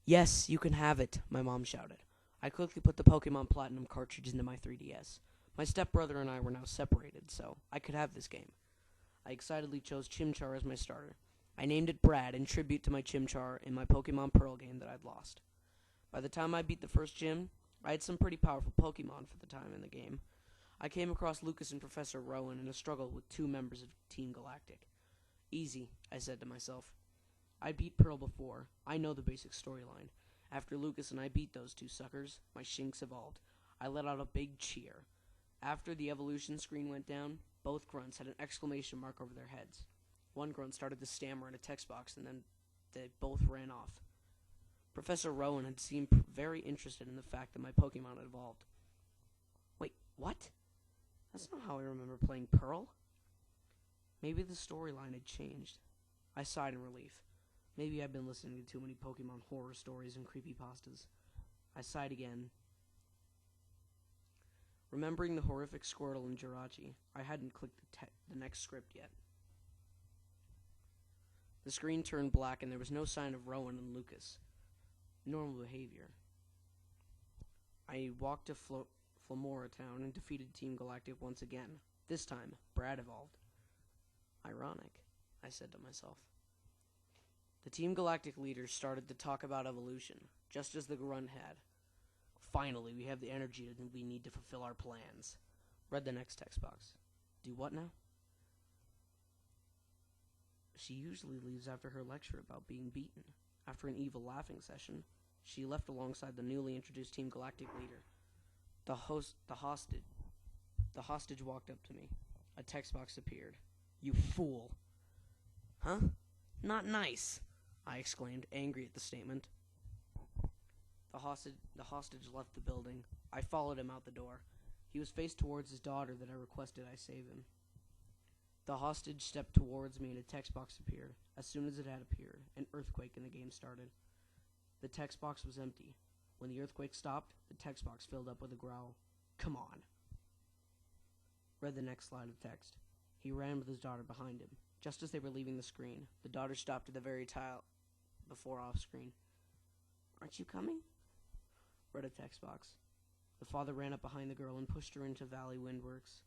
Yes, you can have it, my mom shouted. I quickly put the Pokemon Platinum cartridge into my 3DS. My stepbrother and I were now separated, so I could have this game. I excitedly chose Chimchar as my starter. I named it Brad in tribute to my Chimchar in my Pokemon Pearl game that I'd lost. By the time I beat the first gym, I had some pretty powerful Pokemon for the time in the game. I came across Lucas and Professor Rowan in a struggle with two members of Team Galactic. Easy, I said to myself. I beat Pearl before. I know the basic storyline. After Lucas and I beat those two suckers, my Shinx evolved. I let out a big cheer. After the evolution screen went down, both grunts had an exclamation mark over their heads. One grunt started to stammer in a text box, and then they both ran off. Professor Rowan had seemed very interested in the fact that my Pokemon had evolved. Wait, what? That's not how I remember playing Pearl. Maybe the storyline had changed. I sighed in relief. Maybe I'd been listening to too many Pokemon horror stories and creepypastas. I sighed again. Remembering the horrific Squirtle and Jirachi, I hadn't clicked the next script yet. The screen turned black and there was no sign of Rowan and Lucas. Normal behavior. I walked to Flamora Town and defeated Team Galactic once again. This time, Brad evolved. Ironic, I said to myself. The Team Galactic leaders started to talk about evolution, just as the grunt had. Finally, we have the energy we need to fulfill our plans. Read the next text box. Do what now? She usually leaves after her lecture about being beaten. After an evil laughing session, she left alongside the newly introduced Team Galactic leader. The hostage walked up to me. A text box appeared. You fool. Huh? Not nice, I exclaimed, angry at the statement. The hostage left the building. I followed him out the door. He was faced towards his daughter that I requested I save him. The hostage stepped towards me and a text box appeared. As soon as it had appeared, an earthquake in the game started. The text box was empty. When the earthquake stopped, the text box filled up with a growl. Come on. Read the next slide of text. He ran with his daughter behind him. Just as they were leaving the screen, the daughter stopped at the very tile before off screen. Aren't you coming? Read a text box. The father ran up behind the girl and pushed her into Valley Windworks.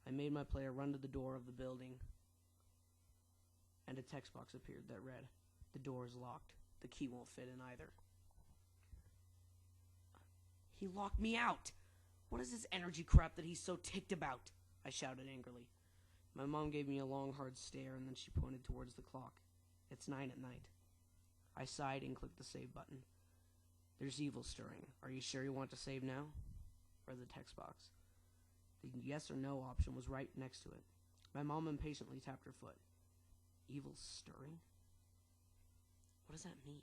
I made my player run to the door of the building, and a text box appeared that read, the door is locked. The key won't fit in either. He locked me out! What is this energy crap that he's so ticked about? I shouted angrily. My mom gave me a long, hard stare, and then she pointed towards the clock. It's 9 at night. I sighed and clicked the save button. There's evil stirring. Are you sure you want to save now? Read the text box. The yes or no option was right next to it. My mom impatiently tapped her foot. Evil stirring? What does that mean?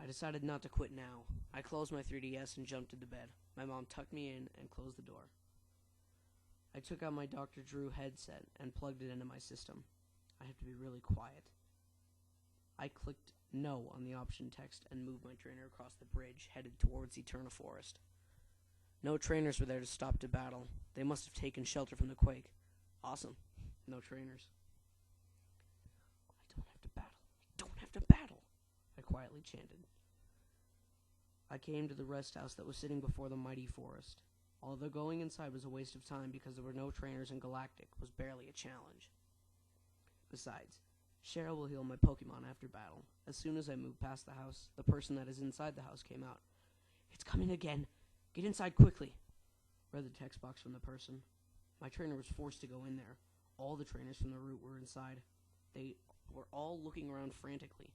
I decided not to quit now. I closed my 3DS and jumped into bed. My mom tucked me in and closed the door. I took out my Dr. Drew headset and plugged it into my system. I have to be really quiet. I clicked no on the option text and moved my trainer across the bridge, headed towards Eterna Forest. No trainers were there to stop to battle. They must have taken shelter from the quake. Awesome. No trainers. I don't have to battle. I don't have to battle, I quietly chanted. I came to the rest house that was sitting before the mighty forest. Although going inside was a waste of time because there were no trainers in Galactic was barely a challenge. Besides, Cheryl will heal my Pokemon after battle. As soon as I moved past the house, the person that is inside the house came out. It's coming again. Get inside quickly. Read the text box from the person. My trainer was forced to go in there. All the trainers from the route were inside. They were all looking around frantically.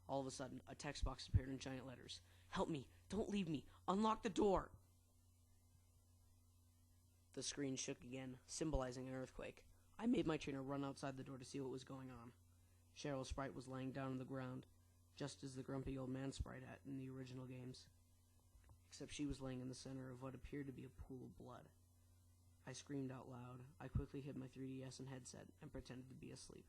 All of a sudden, a text box appeared in giant letters. Help me. Don't leave me. Unlock the door. The screen shook again, symbolizing an earthquake. I made my trainer run outside the door to see what was going on. Cheryl's sprite was laying down on the ground, just as the grumpy old man sprite had in the original games. Except she was laying in the center of what appeared to be a pool of blood. I screamed out loud. I quickly hid my 3DS and headset and pretended to be asleep.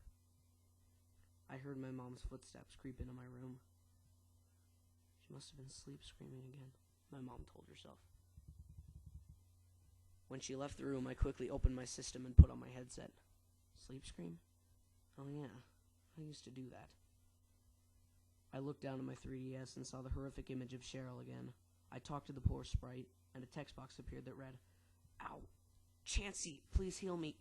I heard my mom's footsteps creep into my room. She must have been sleep screaming again, my mom told herself. When she left the room, I quickly opened my system and put on my headset. Sleep scream? Oh yeah, I used to do that. I looked down at my 3DS and saw the horrific image of Cheryl again. I talked to the poor sprite, and a text box appeared that read, "Ow. Chansey, please heal me."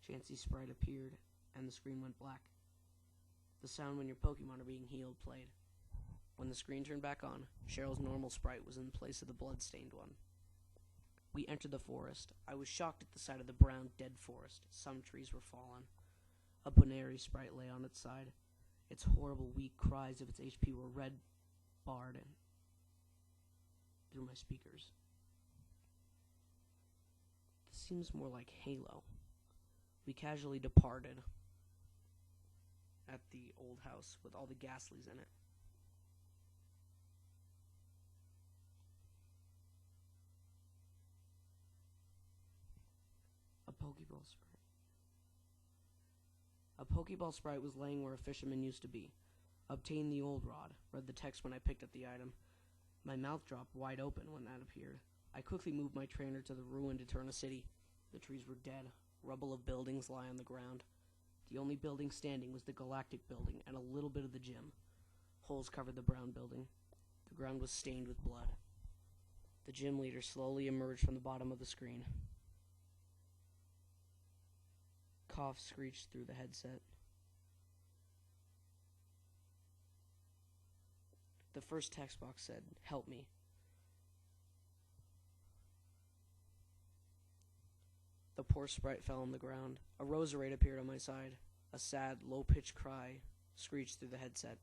Chansey's sprite appeared, and the screen went black. The sound when your Pokemon are being healed played. When the screen turned back on, Cheryl's normal sprite was in place of the blood-stained one. We entered the forest. I was shocked at the sight of the brown, dead forest. Some trees were fallen. A Bonairy sprite lay on its side. Its horrible, weak cries of its HP were red-barred through my speakers. This seems more like Halo. We casually departed at the old house with all the Ghastlies in it. A Pokeball sprite. A Pokeball sprite was laying where a fisherman used to be. Obtain the old rod, read the text when I picked up the item. My mouth dropped wide open when that appeared. I quickly moved my trainer to the ruined Eterna City. The trees were dead. Rubble of buildings lie on the ground. The only building standing was the Galactic Building and a little bit of the gym. Holes covered the brown building. The ground was stained with blood. The gym leader slowly emerged from the bottom of the screen. Cough screeched through the headset. The first text box said, "Help me." The poor sprite fell on the ground. A Roserade appeared on my side. A sad, low-pitched cry screeched through the headset.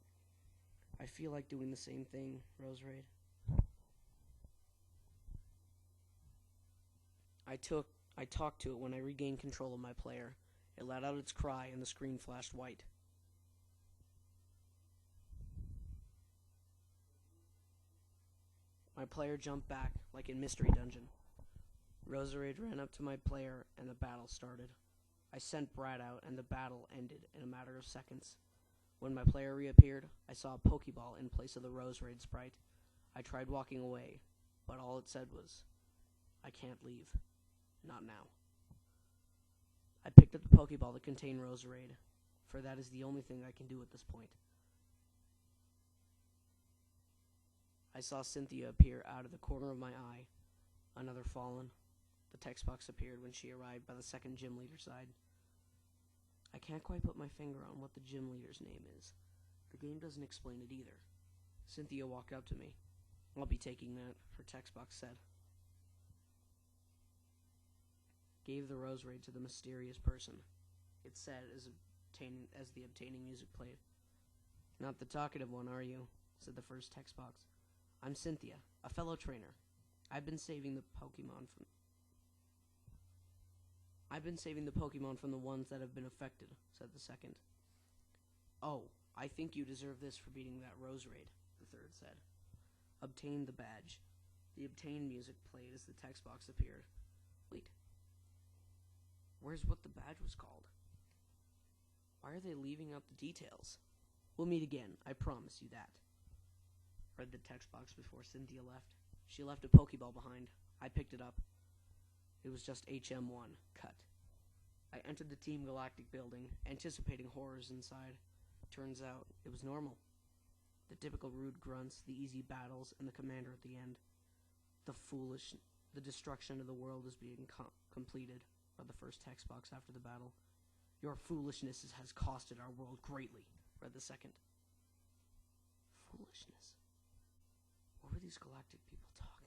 "I feel like doing the same thing, Roserade." I talked to it when I regained control of my player. It let out its cry, and the screen flashed white. My player jumped back, like in Mystery Dungeon. Roserade ran up to my player, and the battle started. I sent Brad out, and the battle ended in a matter of seconds. When my player reappeared, I saw a Pokeball in place of the Roserade sprite. I tried walking away, but all it said was, "I can't leave. Not now." I picked up the Pokeball that contained Roserade, for that is the only thing I can do at this point. I saw Cynthia appear out of the corner of my eye. Another fallen. The text box appeared when she arrived by the second gym leader's side. I can't quite put my finger on what the gym leader's name is. The game doesn't explain it either. Cynthia walked up to me. "I'll be taking that," her text box said. Gave the Roserade to the mysterious person. It said as the obtaining music played. "Not the talkative one, are you?" said the first text box. "I'm Cynthia, a fellow trainer. I've been saving the Pokemon from the ones that have been affected," said the second. "Oh, I think you deserve this for beating that Roserade," the third said. Obtain the badge. The obtain music played as the text box appeared. Wait. Where's what the badge was called? Why are they leaving out the details? "We'll meet again, I promise you that," read the text box before Cynthia left. She left a Pokeball behind. I picked it up. It was just HM1, cut. I entered the Team Galactic building, anticipating horrors inside. Turns out, it was normal. The typical rude grunts, the easy battles, and the commander at the end. The destruction of the world is being completed, read the first text box after the battle. "Your foolishness has costed our world greatly," read the second. Foolishness? What were these galactic people talking